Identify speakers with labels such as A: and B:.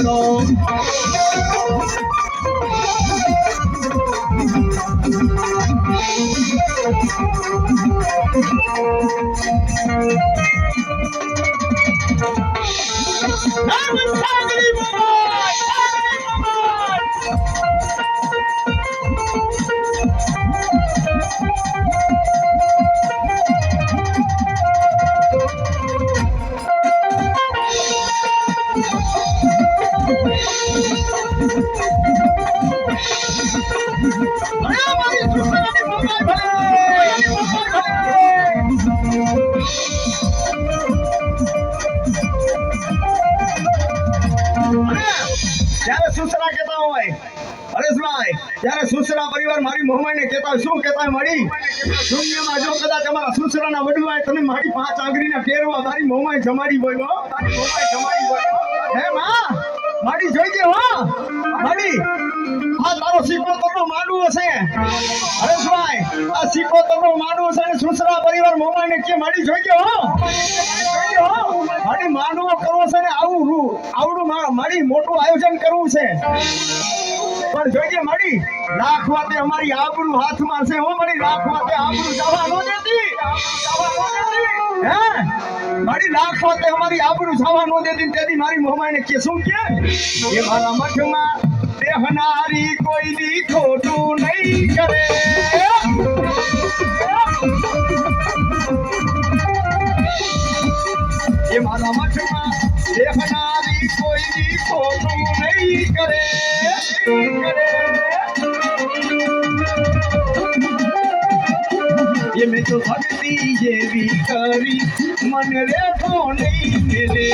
A: લો સાગરી જ્યારે સુસરા કહેતા હોય હરેશભાઈ, જ્યારે સુસરા પરિવાર મારી મોહમાઈને કહેતા હોય શું કહેતા હોય મળી દુનિયામાં જો કદાચ અમારા સુસરાના વડવાએ તમે મારી 5 આંગળીના ફેરવા મારી મોહમાઈ જમાડી હોય હો, મારી મોહમાઈ જમાડી હોય હે માં મારી જોઈ દે હો મારી આ તારો સિકોતરનો માંડવો છે હરેશભાઈ, આ સિકોતરનો માંડવો છે અને સુસરા પરિવાર મોહમાઈને કે મારી જોઈ દે હો મારી માંડવો કરવો છે ને આવડું મારી મોટું આયોજન કરવું છે પણ જોઈએ મારી લાખ વાતે અમારી આબરૂ હાથમાં છે હો મારી લાખ વાતે આબરૂ જવા ન દેતી હે મારી લાખ વાતે અમારી આબરૂ જવા ન દેતી તેથી મારી મોહમાઈને કે શું કે એ મારા મઠમાં દેહનારી કોઈ દી ખોટું નહીં કરે એ મારા મઠમાં દેહનારી કોઈ દી ખોટું નહીં કરે એ મેં તો ભક્તિ જેવી કરી મન રેખો નહીં મેલે